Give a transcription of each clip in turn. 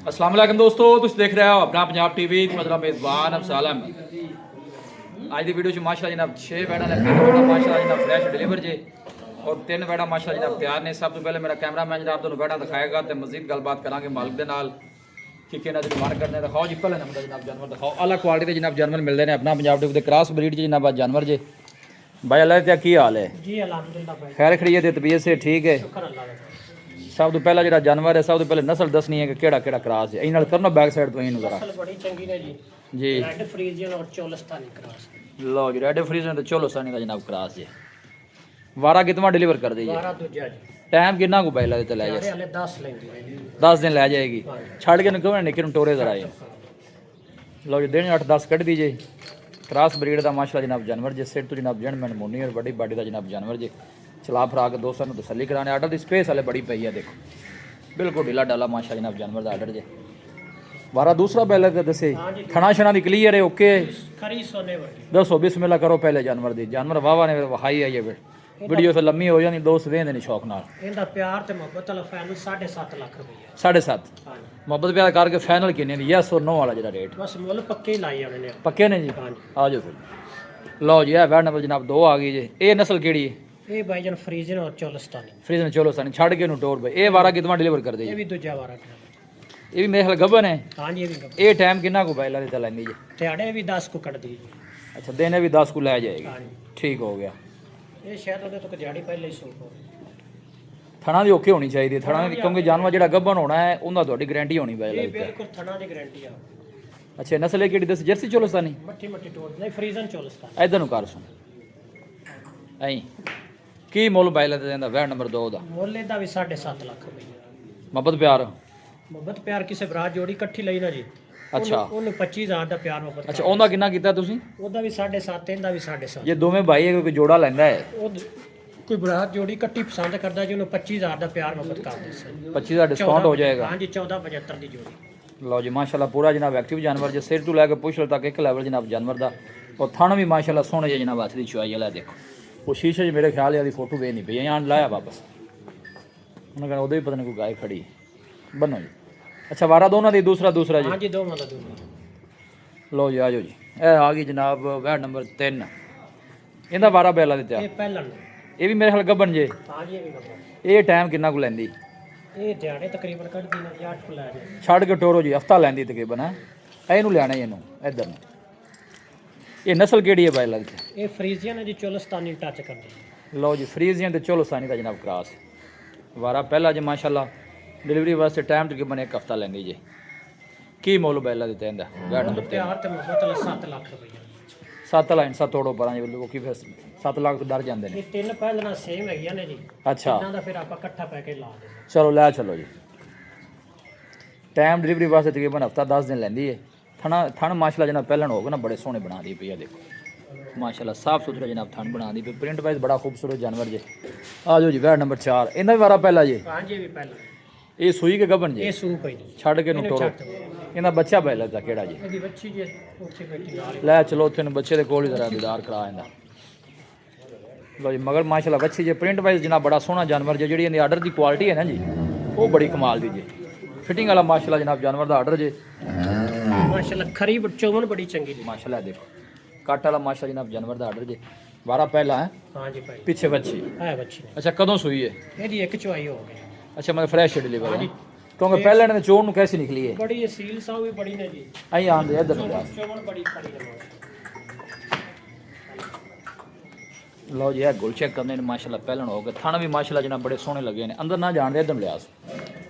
अस्सलाम वालेकुम दोस्तों, तुम देख रहे हो अपना पंजाब टीवी मतलब मेज़बान अफसाल अहमद। आज की वीडियो माशाल्लाह जनाब 6 बैडा ने 3 बैडा माशाल्लाह जनाब फ्रैश डिलीवर जे और 3 बैडा माशाल्लाह जनाब तैयार ने। सब तो पहले मेरा कैमरामैन जनाब तुहानू बैडा दिखाएगा तो मजीद गलबात करांगे मालिक दे नाल कि किहना दी डिमांड करने। दिखाओ जी पहले नंबर जनाब जानवर दिखाओ, अलग क्वालिटी के जनाब जानवर मिलते हैं अपना पंजाब टीवी के क्रॉस ब्रीड च जनाब जानवर जे। भाई अल्लाह क्या की हाल है? जी अल्हम्दुलिल्लाह भाई, खैर खड़िए ते तबीयत से ठीक है? शुक्र अल्लाह का। सब तो पहला जो जानवर है सब तो पहले नस्ल दसनी है कि केड़ा केड़ा क्रॉस है। इन्हां करना बैक साइड तो इन्हू जरा नस्ल बड़ी चंगी ने जी। जी रेड फ्रीजियन और चोलस्तानी क्रॉस। लो जी रेड फ्रीजन तो चलो सानी का जनाब क्रॉस है। वारा कितना डिलीवर कर दी है? 12 दूजा जी। टाइम कितना को पहला ते ले यारे जाए? हले 10 लेंदी है। 10 दिन ले जाएगी। छड़ के निकल निके नु टोरे जरा ये। लो जी दिन 8 10 कट दीजिए। क्रॉस ब्रीड का माशाल्लाह जनाब जानवर जे सेट तो जनाब जेंटलमैन मुन्नी और बड़ी बॉडी का जनाब जानवर जे। चला फरा के दोस्तों को तसल्ली कराने आर्डर की स्पेस वाले बड़ी पई है देखो, बिल्कुल ढीला डाला माशाल्लाह जनाब जानवर का आर्डर जे। वारा दूसरा पहले तो दसे थना शना दी क्लियर है ओके? खरी सोने वाली। दसो बिस्मिल्लाह करो पहले जानवर दी। जानवर वावा ने वहाई है ये वीडियो फिर लम्मी हो जानी, दोस्त वेंदे नहीं शौक नाल। इनदा प्यार ते मोहब्बत वाला फाइनल 7.5 लाख रुपया। 7.5 हां जी। मोहब्बत प्यार करके फाइनल किन्ने दी? यस और नो वाला जरा रेट बस मुੱਲ पक्के ही लाई आने ने। पक्के ने जी? हां जी। आ जाओ फिर। लो जी बैड नंबर जनाब 2 आ गई जी। ये नस्ल केड़ी है? ये भाईजान फ्रीजियन और चोलस्तानी। फ्रीज में चलो सन छड़ के नु टोर भाई। ये वारा कितना डिलीवर कर दी? ये भी दूजा वारा है। ये भी मेरे ख्याल गबन है। हां जी ये भी ये टाइम कितना को बैला देता लेंदी जी? तेड़े भी 10 को कट दी। अच्छा देने भी 10 को ले जाएगी। हां जी। ठीक हो गया। ये शायद ਉਹਦੇ ਤੋਂ ਦਿਹਾੜੀ ਪਹਿਲੇ ਹੀ ਸੂਟ ਹੋ। ਥਣਾ ਦੀ ਔਖੀ ਹੋਣੀ ਚਾਹੀਦੀ ਥਣਾ ਦੀ, ਕਿਉਂਕਿ ਜਾਨਵਰ ਜਿਹੜਾ ਗੱਭਣ ਹੋਣਾ ਹੈ ਉਹਨਾਂ ਤੁਹਾਡੀ ਗਾਰੰਟੀ ਹੋਣੀ ਪਈ ਇਹ ਲੱਗਦਾ। ਬਿਲਕੁਲ ਥਣਾ ਦੀ ਗਾਰੰਟੀ ਆ। ਅੱਛਾ ਨਸਲ ਇਹ ਕਿਹੜੀ ਦੱਸ? ਜਰਸੀ ਚੋਲਸਤਾਨੀ? ਮੱਠੀ ਮੱਠੀ ਟੋੜ ਨਹੀਂ ਫਰੀਜ਼ਨ ਚੋਲਸਤਾਨੀ। ਇਧਰ ਨੂੰ ਕਰ ਸੁਣ ਐਂ ਕੀ ਮੁੱਲ ਬਾਈ ਲੈਂਦਾ ਜਾਂਦਾ ਵੈਟ ਨੰਬਰ 2 ਦਾ? ਮੁੱਲ ਇਹਦਾ ਵੀ 7.5 ਲੱਖ ਰੁਪਏ। ਮੁਹੱਬਤ ਪਿਆਰ? ਮੁਹੱਬਤ ਪਿਆਰ ਕਿਸੇ ਬਰਾਤ ਜੋੜੀ ਇਕੱਠੀ ਲਈ ਨਾ ਜੀ। ਅੱਛਾ ਉਹਨੂੰ 25000 ਦਾ ਪਿਆਰ ਮੁਹੱਬਤ। ਅੱਛਾ ਉਹਦਾ ਕਿੰਨਾ ਕੀਤਾ ਤੁਸੀਂ? ਉਹਦਾ ਵੀ 7.5 ਇਹਦਾ ਵੀ 7.5। ਜੇ ਦੋਵੇਂ ਭਾਈ ਹੈ ਕੋਈ ਜੋੜਾ ਲੈਂਦਾ ਹੈ ਉਹ ਕੋਈ ਬਰਾਤ ਜੋੜੀ ਇਕੱਠੀ ਪਸੰਦ ਕਰਦਾ ਜੀ, ਉਹਨੂੰ 25000 ਦਾ ਪਿਆਰ ਮੁਹੱਬਤ ਕਰਦੇ ਸੀ। 25 ਦਾ ਡਿਸਕਾਊਂਟ ਹੋ ਜਾਏਗਾ। ਹਾਂਜੀ 1475 ਦੀ ਜੋੜੀ। ਲਓ ਜੀ ਮਾਸ਼ਾਅੱਲਾ ਪੂਰਾ ਜਨਾਬ ਐਕਟਿਵ ਜਾਨਵਰ ਜੇ ਸਿਰ ਤੋਂ ਲੈ ਕੇ ਪੁੱਛਲ ਤੱਕ ਇੱਕ ਲੈਵਲ ਜਨਾਬ ਜਾਨਵਰ ਦਾ। ਉਹ ਥਣ ਵੀ ਮਾਸ਼ਾਅੱਲਾ ਸੋਹਣੇ ਜਿਹੇ ਜਨਾਬ ਹੱਥ ਦੀ ਚੁਆਈ ਵਾਲਾ ਦੇਖੋ। ਉਹ ਸ਼ੀਸ਼ੇ 'ਚ ਮੇਰੇ ਖਿਆਲ ਇਹਦੀ ਫੋਟੋ ਵੇਖ ਨਹੀਂ ਪਈ, ਆਂ ਲਾਇਆ ਵਾਪਸ। ਉਹਨਾਂ ਕਹਿੰਦਾ ਉਹਦੇ ਵੀ ਪਤਾ ਨਹੀਂ ਕੋਈ ਗਾਇ ਖੜੀ ਬੰਨੋ ਜੀ। ਅੱਛਾ ਵਾਰਾ ਦੋਨਾਂ ਦੀ ਦੂਸਰਾ ਜੀ? ਹਾਂਜੀ ਦੋਵਾਂ ਦਾ ਦੋਵਾਂ। ਲਓ ਜੀ ਆ ਜਾਓ ਜੀ। ਇਹ ਆ ਗਈ ਜਨਾਬ ਵੈਟ ਨੰਬਰ 3। ਇਹਦਾ ਵਾਰਾ ਬੈਲਾ ਦਿੱਤਾ? ਇਹ ਪਹਿਲਾਂ ਨੇ। ਇਹ ਵੀ ਮੇਰੇ ਖਿਆਲ ਗੱਬਨ ਜੇ। ਹਾਂਜੀ ਇਹ ਵੀ ਗੱਬਾ। ਇਹ ਟਾਈਮ ਕਿੰਨਾ ਕੁ ਲੈਂਦੀ? ਇਹ ਦਿਹਾੜੇ ਤਕਰੀਬਨ ਕੱਢਦੀ ਨੇ 8 ਕੁ ਲੈ ਜੇ। ਛੱਡ ਕੇ ਟੋਰੋ ਜੀ ਹਫਤਾ ਲੈਂਦੀ ਤਕਰੀਬਨ ਹੈ। ਇਹਨੂੰ ਲੈਣਾ ਇਹਨੂੰ ਇੱਧਰ ਨੂੰ। ਇਹ ਨਸਲ ਕਿਹੜੀ ਹੈ ਬਾਈ ਲੱਗਦਾ? ਇਹ ਫਰੀਜ਼ੀਅਨ ਹੈ ਜੀ, ਚੋਲਸਤਾਨੀ ਟੱਚ ਕਰਦੀ। ਲਓ ਜੀ ਫਰੀਜ਼ੀਅਨ ਤੇ ਚੋਲਸਤਾਨੀ ਦਾ ਜਨਾਬ ਕ੍ਰਾਸ। ਵਾਰਾ ਪਹਿਲਾ ਜੀ ਮਾਸ਼ਾਅੱਲਾ डिलीवरी वास्ते टाइम तकरीबन 1 हफ्ता लेंदी जी। की मुੱਲ बैला दिता ਇਹਦਾ? ਵੈਟ ਨੰਬਰ 3 ਪਿਆਰ ਤੇ ਮੁਹੱਬਤ ਵਾਲਾ 7 ਲੱਖ ਰੁਪਏ। 7 ਲਾਈਨ 7 ਤੋੜੋ ਪਰਾਂ ਜੀ ਲੋਕੀ ਫਿਰ 7 ਲੱਖ ਤੋਂ ਡਰ ਜਾਂਦੇ ਨੇ। ਇਹ ਤਿੰਨ ਪਹਿਲਾਂ ਸੇਮ ਹੈਗੀਆਂ ਨੇ ਜੀ। ਅੱਛਾ ਇਹਨਾਂ ਦਾ ਫਿਰ ਆਪਾਂ ਇਕੱਠਾ ਪੈ ਕੇ ਲਾ ਦੇ। ਚਲੋ ਲੈ ਚਲੋ ਜੀ। ਟਾਈਮ ਡਿਲੀਵਰੀ ਵਾਸਤੇ ਤਕਰੀਬਨ ਹਫਤਾ 10 ਦਿਨ ਲੈਂਦੀ ਹੈ। ਥਣ ਮਾਸ਼ਾਅੱਲਾ ਜਨਾਬ ਪਹਿਲਣ ਹੋਗਾ ਨਾ ਬੜੇ ਸੋਹਣੇ ਬਣਾ ਦੀ ਪਈ ਆ ਦੇਖੋ ਮਾਸ਼ਾਅੱਲਾ ਸਾਫ ਸੁਥਰਾ ਜਨਾਬ ਥਣ ਬਣਾ ਦੀ ਪਈ। ਪ੍ਰਿੰਟ ਵਾਈਜ਼ ਬੜਾ ਖੂਬਸੂਰਤ ਜਾਨਵਰ ਜੇ। ਆ ਜਾਓ ਜੀ ਵੈਟ ਨੰਬਰ 4। ਇਹਦਾ ਵੀ ਵਾਰਾ ਪਹਿਲਾ ਜੀ? ਹਾਂਜੀ ਇਹ ਵੀ ਪਹਿਲਾਂ। ਇਹ ਸੂਈ ਕੇ ਗੱਭਣ ਜੀ? ਇਹ ਸੂਪ ਹੈ ਜੀ। ਛੱਡ ਕੇ ਨੂੰ ਟੋਰੋ। ਇਹਦਾ ਬੱਚਾ ਪੈ ਲੱਗਦਾ ਕਿਹੜਾ ਜੀ? ਇਹਦੀ ਬੱਚੀ ਜੀ ਉੱਥੇ ਬੈਠੀ ਨਾਲ ਹੀ। ਲੈ ਚਲੋ ਉੱਥੇ ਨੂੰ ਬੱਚੇ ਦੇ ਕੋਲ ਹੀ ਜ਼ਰਾ ਦੀਦਾਰ ਕਰਾ ਇਹਦਾ। ਲਓ ਜੀ ਮਗਰ ਮਾਸ਼ਾਅੱਲਾ ਬੱਚੀ ਜੇ ਪ੍ਰਿੰਟ ਵਾਈਜ਼ ਜਨਾਬ ਬੜਾ ਸੋਹਣਾ ਜਾਨਵਰ ਜੇ। ਜਿਹੜੀ ਇਹਦੀ ਆਰਡਰ ਦੀ ਕੁਆਲਿਟੀ ਹੈ ਨਾ ਜੀ ਉਹ ਬੜੀ ਕਮਾਲ ਦੀ ਜੀ। ਫਿਟਿੰਗ ਵਾਲਾ ਮਾਸ਼ਾਅੱਲਾ ਜਨਾਬ ਜਾਨਵਰ ਦਾ ਆਰਡਰ ਜੇ। ਮਾਸ਼ਾਅੱਲਾ ਖਰੀ ਚੋਮਨ ਬੜੀ ਚੰਗੀ ਜੀ। ਮਾਸ਼ਾਅੱਲਾ ਦੇਖੋ ਕੱਟ ਵਾਲਾ ਮਾਸ਼ਾਅੱਲਾ ਜਨਾਬ ਜਾਨਵਰ ਦਾ ਆਰਡਰ ਜੇ। ਵਾਰਾ ਪਹਿਲਾ ਹੈ? ਹਾਂਜੀ ਭਾਈ ਪਿੱਛੇ ਬੱਚੀ ਹੈ ਬੱਚੀ। ਅੱਛਾ ਕਦੋਂ ਸੂਈ ਹੈ? ਇਹਦੀ ਇੱਕ ਚੁਆਈ ਹੋ ਗਈ। ਅੱਛਾ ਮਤਲਬ ਫਰੈਸ਼ ਡਿਲੀਵਰ ਹੈ ਕਿਉਂਕਿ ਪਹਿਲਾਂ ਨੇ ਚੋਣ ਨੂੰ ਕੈਸੀ ਨਿਕਲੀ ਹੈ? ਬੜੀ ਅਸੀਲ ਸਾਹ ਵੀ ਬੜੀ ਨੇ ਜੀ। ਆਈ ਆਂਦੇ ਇੱਧਰ ਨੂੰ ਚੋਮਨ ਬੜੀ ਖਰੀ ਨੇ। ਲਓ ਜੀ ਇਹ ਗੁਲ ਚੈੱਕ ਕਰਨੇ ਨੇ ਮਾਸ਼ਾਅੱਲਾ ਪਹਿਲਣ ਹੋ ਗਏ। ਥਣ ਵੀ ਮਾਸ਼ਾਅੱਲਾ ਜਨਾਬ ਬੜੇ ਸੋਹਣੇ ਲੱਗੇ ਨੇ। ਅੰਦਰ ਨਾ ਜਾਣਦੇ ਇੱਧਰ ਲਿਆਸ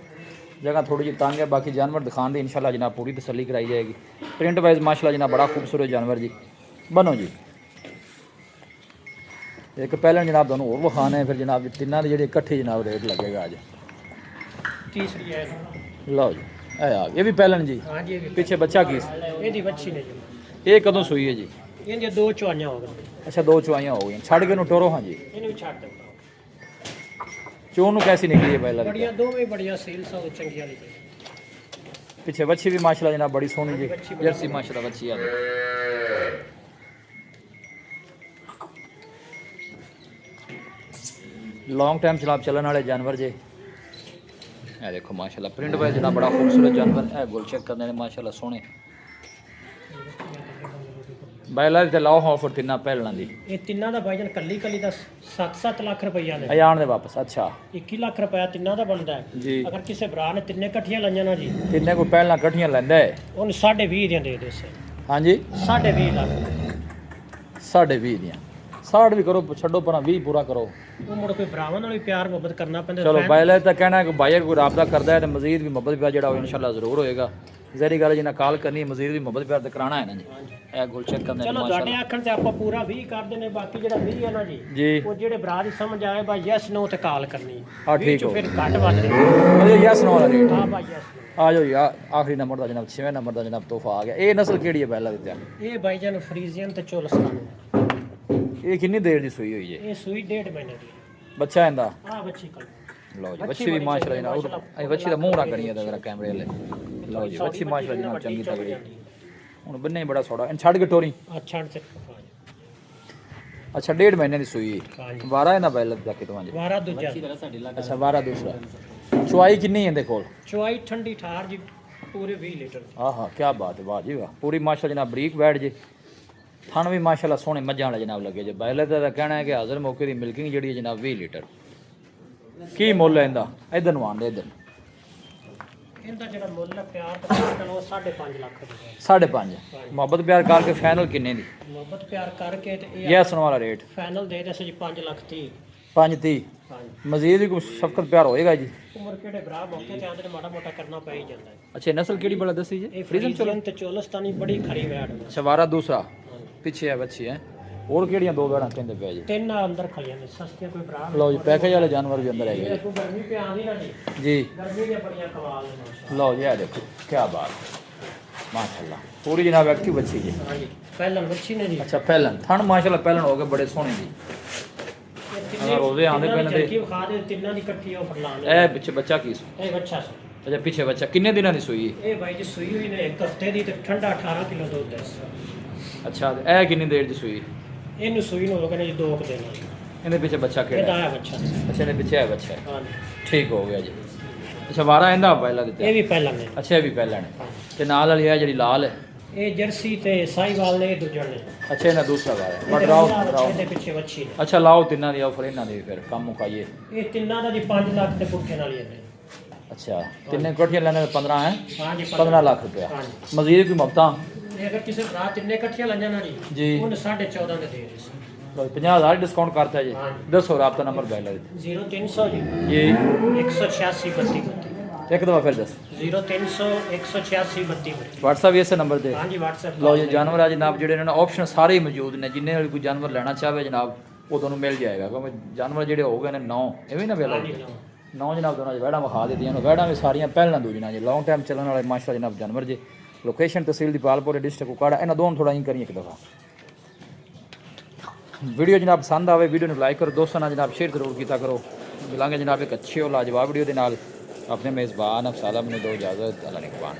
जगह थोड़ी जी तंग है। बाकी जानवर दिखाने दी इंशाल्लाह जनाब पूरी तसल्ली कराई जाएगी। प्रिंट वाइज माशाल्लाह जनाब बड़ा खूबसूरत जानवर जी। बनो जी एक पहले जनाब दोनों और विखाने फिर जनाब तिना के जो इकट्ठे जनाब रेट लगेगा अज। तीसरी है लो जी ये भी पहलन जी। हाँ जी पीछे बच्चा की ਇਹਦੀ ਬੱਚੀ ਨੇ ਜੀ। ये कदों सुई है जी? ਇਹਦੀਆਂ ਦੋ ਚੁਆਈਆਂ ਹੋ ਗਈਆਂ। अच्छा 2 चुआइयाँ हो गई छड़ के टोरो। हाँ जी ਇਹਨੂੰ ਵੀ ਛੱਡ ਦਿਓ। चोन कैसी निकली है पहला? बड़िया दोवें बढ़िया सेल सा चंगी वाली। पीछे बच्ची भी माशाल्लाह जनाब बड़ी सोहनी जी। जर्सी माशाल्लाह बच्ची आ लॉन्ग टाइम चलाब चलन वाले जानवर जे। ਇਹ ਦੇਖੋ ਮਾਸ਼ਾਅੱਲਾ ਪ੍ਰਿੰਟ ਵਾਇਜ਼ ਜਨਾਬ ਬੜਾ ਖੂਬਸੂਰਤ ਜਾਨਵਰ ਇਹ ਗੁਲ ਚੈੱਕ ਕਰਨੇ ਨੇ ਮਾਸ਼ਾਅੱਲਾ ਸੋਹਣੇ ਬੈਲਾ ਤੇ ਲਾਓ ਆਫਰ ਤਿੰਨਾਂ ਪਹਿਲਾਂ ਦੀ ਇਹ ਤਿੰਨਾਂ ਦਾ ਭਾਈਜਾਨ ਕੱਲੀ ਦਾ 7-7 ਲੱਖ ਰੁਪਈਆ ਨੇ ਆਣ ਦੇ ਵਾਪਸ ਅੱਛਾ 21 ਲੱਖ ਰੁਪਇਆ ਤਿੰਨਾਂ ਦਾ ਬਣਦਾ ਹੈ ਜੀ ਅਗਰ ਕਿਸੇ ਭਰਾ ਨੇ ਤਿੰਨੇ ਇਕੱਠੀਆਂ ਲਈਆਂ ਨਾ ਜੀ ਤਿੰਨੇ ਕੋਈ ਪਹਿਲਾਂ ਇਕੱਠੀਆਂ ਲੈਂਦਾ ਹੈ ਉਹਨੂੰ 20.5 ਦੀਆਂ ਦੇ ਦੇ ਸੇ ਹਾਂਜੀ 20.5 ਲੱਖ 20.5 ਦੀਆਂ 60 ਵੀ ਕਰੋ ਛੱਡੋ ਪਰ 20 ਪੂਰਾ ਕਰੋ ਉਹ ਮੁੜ ਕੋਈ ਭਰਾਵਾਂ ਨਾਲ ਵੀ ਪਿਆਰ ਮੁਹੱਬਤ ਕਰਨਾ ਪੈਂਦਾ ਚਲੋ ਬਾਇਲੇ ਤਾਂ ਕਹਿਣਾ ਕਿ ਭਾਈ ਕੋਈ ਰਾਬਤਾ ਕਰਦਾ ਹੈ ਤੇ ਮਜ਼ੀਦ ਵੀ ਮੁਹੱਬਤ ਪਿਆਰ ਜਿਹੜਾ ਉਹ ਇਨਸ਼ਾਅੱਲਾ ਜ਼ਰੂਰ ਹੋਏਗਾ ਜ਼ਹਿਰੀ ਗੱਲ ਜਿੰਨਾ ਕਾਲ ਕਰਨੀ ਮਜ਼ੀਦ ਵੀ ਮੁਹੱਬਤ ਪਿਆਰ ਤੇ ਕਰਾਣਾ ਹੈ ਨਾ ਜੀ ਇਹ ਗੁਲ ਚੈੱਕ ਕਰਨੇ ਚਲੋ ਤੁਹਾਡੇ ਆਖਣ ਤੇ ਆਪਾਂ ਪੂਰਾ 20 ਕਰਦੇ ਨੇ ਬਾਕੀ ਜਿਹੜਾ 20 ਹੈ ਨਾ ਜੀ ਜੀ ਉਹ ਜਿਹੜੇ ਭਰਾ ਦੀ ਸਮਝ ਆਏ ਬਾਈ ਯੈਸ ਨੋ ਤੇ ਕਾਲ ਕਰਨੀ ਹਾਂ ਠੀਕ ਹੋ ਫਿਰ ਘੱਟ ਵੱਧ ਦੇ ਮਤਲਬ ਯੈਸ ਨੋ ਵਾਲਾ ਰੇਟ ਹਾਂ ਬਾਈ ਯੈਸ ਆ ਜਾਓ ਯਾਰ ਆਖਰੀ ਨੰਬਰ ਦਾ ਜਨਾਬ 6ਵੇਂ ਨੰਬਰ ਦਾ ਜਨਾਬ ਤੋਹਫਾ ਆ ਗਿਆ ਇਹ ਨਸਲ ਕਿਹੜੀ ਹੈ ਪਹਿਲਾਂ ਦਿੱਤਾ ਇਹ ਬਾਈਜਾਨ ਫਰੀਜ਼ੀਅਨ ਤੇ ਚੋਲਸਤਾਨ ਇਹ ਕਿੰਨੀ ਦੇਰ ਦੀ ਸੂਈ ਹੋਈ ਹੈ ਇਹ ਸੂਈ 1.5 ਮਹੀਨੇ ਦੀ ਬੱਚਾ ਇਹਦਾ ਆ ਬੱਚੀ ਕਲ ਲਓ ਜੀ ਬੱਚੀ ਵੀ ਮਾਸ਼ਾਅੱਲਾ ਜਨਾਬ ਇਹ ਬੱਚੀ ਦਾ ਮੂੰਹ ਨਾ ਕਰੀਏ ਤਾਂ ਜ਼ਰਾ ਕੈਮਰੇ ਵਾਲੇ ਲਓ ਜੀ ਬੱਚੀ ਮਾਸ਼ਾਅੱਲਾ ਜਨਾਬ ਚੰਗੀ ਤਗੜੀ ਹੁਣ ਬੰਨੇ ਬੜਾ ਸੋੜਾ ਇਹਨ ਛੱਡ ਕੇ ਟੋਰੀ ਅੱਛਾ ਤੇ ਅੱਛਾ 1.5 ਮਹੀਨੇ ਦੀ ਸੂਈ ਹਾਂਜੀ 12 ਇਹਦਾ ਬੈਲ ਦਾ ਕਿ ਤੁਹਾਨੂੰ 12 ਦੂਜਾ ਅੱਛਾ 12 ਦੂਸਰਾ ਚੁਆਈ ਕਿੰਨੀ ਇਹਦੇ ਕੋਲ ਚੁਆਈ ਠੰਡੀ ਠਾਰ ਜੀ ਪੂਰੇ 20 ਲੀਟਰ ਆਹਾ ਕੀ ਬਾਤ ਹੈ ਵਾਹ ਜੀ ਵਾਹ ਪੂਰੀ ਮਾਸ਼ਾਅੱਲਾ ਜਨਾਬ ਬਰੀਕ ਬੈਠ ਜੇ ਥਣ ਵੀ ਮਾਸ਼ਾਅੱਲਾ ਸੋਹਣੇ ਮੱਝਾਂ ਵਾਲੇ ਜਨਾਬ ਲੱਗੇ ਜੇ ਬੈਲ ਦਾ ਕਹਿਣਾ ਹੈ ਕਿ ਹਾਜ਼ਰ ਮੌਕੇ ਦੀ ਮਿਲਕਿੰਗ ਜਿਹੜੀ ਹੈ ਜਨਾਬ 20 ਲੀਟਰ ਕੀ ਮੁੱਲ ਹੈ ਇਹਦਾ ਇਧਰ ਨੂੰ ਆਂਦੇ ਇਧਰ ਇਹਦਾ ਜਿਹੜਾ ਮੁੱਲ ਹੈ ਪਿਆਰ ਤੇ ਕਾਟਨ ਉਹ 5.5 ਲੱਖ ਰੁਪਏ 5.5 ਮੁਹੱਬਤ ਪਿਆਰ ਕਰਕੇ ਫਾਈਨਲ ਕਿੰਨੇ ਦੀ ਮੁਹੱਬਤ ਪਿਆਰ ਕਰਕੇ ਤੇ ਇਹ ਯੈਸ ਨੋ ਵਾਲਾ ਰੇਟ ਫਾਈਨਲ ਦੇ ਦੇ ਸੀ 5 ਲੱਖ 30 5.30 ਹਾਂਜੀ ਮਜ਼ੀਦ ਵੀ ਕੋਈ ਸ਼ਫਕਤ ਪਿਆਰ ਹੋਏਗਾ ਜੀ ਉਮਰ ਕਿਹੜੇ ਭਰਾ ਮੌਕੇ ਤੇ ਆਂਦੇ ਨੇ ਮਾੜਾ ਮੋਟਾ ਕਰਨਾ ਪੈ ਹੀ ਜਾਂਦਾ ਹੈ ਅੱਛਾ ਨਸਲ ਕਿਹੜੀ ਬੜਾ ਦੱਸੀ ਜੀ ਇਹ ਫਰੀਜ਼ੀਅਨ ਤੇ ਚੋਲਸਤਾਨੀ ਬੜੀ ਖਰੀ ਵੈੜ ਹੈ ਸ਼ਵਾਰਾ ਦੂਸਰਾ ਪਿੱਛੇ ਹੈ ਬੱਚੀ ਹੈ ਹੋਰ ਕਿਹੜੀਆਂ ਦੋ ਬੈੜਾਂ ਕਹਿੰਦੇ ਪਿਆ ਜੀ ਤਿੰਨ ਅੰਦਰ ਖੜੀਆਂ ਨੇ ਸਸਤੀਆਂ ਕੋਈ ਭਰਾ ਲਓ ਜੀ ਪੈਕੇਜ ਵਾਲੇ ਜਾਨਵਰ ਵੀ ਅੰਦਰ ਹੈਗੇ ਇਹ ਕੋਈ ਗਰਮੀ ਪਿਆ ਆਂਦੀ ਨਾ ਜੀ ਜੀ ਗਰਮੀ ਦੀਆਂ ਬੜੀਆਂ ਕਮਾਲ ਨੇ ਮਾਸ਼ਾਅੱਲਾ ਲਓ ਜੀ ਇਹ ਦੇਖੋ ਕੀ ਬਾਤ ਮਾਸ਼ਾਅੱਲਾ ਪੂਰੀ ਜਨਾਬ ਐਕਟਿਵ ਬੱਚੀ ਜੀ ਹਾਂਜੀ ਪਹਿਲਾਂ ਬੱਚੀ ਨੇ ਜੀ ਅੱਛਾ ਪਹਿਲਨ ਥਣ ਮਾਸ਼ਾਅੱਲਾ ਪਹਿਲਨ ਹੋ ਗਏ ਬੜੇ ਸੋਹਣੇ ਜੀ ਰੋਜ਼ੇ ਆਉਂਦੇ ਪਏ ਨੇ ਤੇ ਕੀ ਖਾ ਦੇ ਤਿੰਨਾਂ ਦੀ ਇਕੱਠੀ ਆਫਰ ਲਾਣ ਇਹ ਪਿੱਛੇ ਬੱਚਾ ਕੀ ਸੂ ਇਹ ਬੱਚਾ ਸੀ ਅੱਛਾ ਪਿੱਛੇ ਬੱਚਾ ਕਿੰਨੇ ਦਿਨਾਂ ਦੀ ਸੂਈ ਇਹ ਬਾਈ ਜੀ ਸੂਈ ਹੋਈ ਨੇ ਇੱਕ ਹਫਤੇ ਦੀ ਤੇ ਠੰਡਾ 18 ਕਿਲੋ ਦੁੱਧ ਹੈ ਅੱਛਾ ਇਹ ਕਿੰਨੀ ਦੇਰ ਦੀ ਸੂਈ ਇਹਨੂੰ ਸੂਈ ਨੂੰ ਹੋ ਗਏ ਨੇ ਜੀ 2 ਦਿਨ ਇਹਦੇ ਪਿੱਛੇ ਬੱਚਾ ਇਹਦਾ ਕਿਹੜਾ ਆਇਆ ਬੱਚਾ ਅੱਛਾ ਇਹਦੇ ਪਿੱਛੇ ਹੈ ਬੱਚਾ ਹਾਂਜੀ ਠੀਕ ਹੋ ਗਿਆ ਜੀ ਅੱਛਾ ਵਾਰਾ ਇਹਦਾ ਪਹਿਲਾਂ ਦਿੱਤਾ ਇਹ ਵੀ ਪਹਿਲਾਂ ਨੇ ਅੱਛਾ ਇਹ ਵੀ ਪਹਿਲਾਂ ਨੇ ਤੇ ਨਾਲ ਵਾਲੀ ਹੈ ਜਿਹੜੀ ਲਾਲ ਹੈ ਇਹ ਜਰਸੀ ਤੇ ਸਾਈਵਾਲ ਨੇ ਇਹ ਦੂਜੇ ਨੇ ਅੱਛਾ ਇਹਨਾਂ ਦੂਸਰਾ ਵਾਰਾ ਹੈ ਬਟ ਰਾਓ ਇਹਦੇ ਪਿੱਛੇ ਬੱਚੀ ਨੇ ਅੱਛਾ ਲਾਓ ਤਿੰਨਾਂ ਦੀ ਆਫਰ ਇਹਨਾਂ ਦੀ ਫਿਰ ਕੰਮ ਮੁਕਾਈਏ ਇਹ ਤਿੰਨਾਂ ਦਾ ਜੀ 5 ਲੱਖ ਤੇ ਪੁੱਠੇ ਨਾਲ ਹੀ ਹੈ ਅੱਛਾ ਤਿੰਨੇ ਇਕੱਠੀਆਂ ਲੈਣੇ 15 ਹੈ ਹਾਂਜੀ 15 ਲੱਖ ਰੁਪਇਆ ਹਾਂਜੀ ਮਜ਼ੀਦ ਕੋਈ ਮਫਤਾ ਇਹ ਅਗਰ ਕਿਸੇ ਭਰਾ ਤਿੰਨੇ ਇਕੱਠੀਆਂ ਲੰਜਾਂ ਨਾ ਜੀ ਜੀ ਉਹਨੇ 14.5 ਦੇ ਦੇ ਰਹੇ ਸੀ 50,000 डिस्काउंट करता है जी ਹਾਂਜੀ। दसो रबता नंबर पहले 0300 जी ये 186 32 एक दफ़ा फिर दस 0300 186 32 व्हाट्सएप भी इस नंबर से हाँ जी व्हाट्सएप लो जी जानवर आज जनाब ਜਿਹੜੇ ਨੇ ਆਪਸ਼ਨ ਸਾਰੇ ਹੀ ਮੌਜੂਦ ਨੇ ਜਿੰਨੇ ਵਾਲੀ ਕੋਈ ਜਾਨਵਰ ਲੈਣਾ ਚਾਹਵੇ ਜਨਾਬ ਉਹ ਤੁਹਾਨੂੰ ਮਿਲ ਜਾਏਗਾ ਕਿਉਂਕਿ ਜਾਨਵਰ ਜਿਹੜੇ ਹੋ ਗਏ ਨੇ 9 ਐਵੇਂ ਨਾ ਵੇਲਾ हाँ जी नो 9 ਜਨਾਬ ਦੋਨਾਂ ਚ ਵੈੜਾਂ ਵਿਖਾ ਦਿੱਤੀਆਂ ਨੇ ਵੈੜਾਂ ਵੀ ਸਾਰੀਆਂ ਪਹਿਲਾਂ ਦੂਜੀਆਂ ਜੀ ਲੌਂਗ ਟਾਈਮ ਚੱਲਣ ਵਾਲੇ ਮਾਸ਼ਾਅੱਲਾ ਜਨਾਬ ਜਾਨਵਰ ਜੀ ਲੋਕੇਸ਼ਨ ਤਹਿਸੀਲ ਦੀ ਪਾਲਪੁਰ ਡਿਸਟ੍ਰਿਕਟ ਕੁਕਾੜਾ ਇਹਨਾਂ ਦੋਨੋਂ ਥੋੜਾ ਹੀ ਕਰੀ ਇੱਕ ਦਫਾ ਵੀਡੀਓ ਜਨਾਬ ਪਸੰਦ ਆਵੇ ਵੀਡੀਓ ਨੂੰ ਲਾਈਕ ਕਰੋ ਦੋਸਤਾਂ ਨਾਲ ਜਨਾਬ ਸ਼ੇਅਰ ਜ਼ਰੂਰ ਕੀਤਾ ਕਰੋ ਮਿਲਾਂਗੇ ਜਨਾਬ ਇੱਕ ਅੱਛੀ ਔਰ ਲਾਜਵਾਬ ਵੀਡੀਓ ਦੇ ਨਾਲ ਆਪਣੇ ਮੇਜ਼ਬਾਨ ਅਫਸਾਲਾ ਮੈਨੂੰ ਦੋ ਇਜਾਜ਼ਤ ਅੱਲਾ ਨਿਗਹਬਾਨ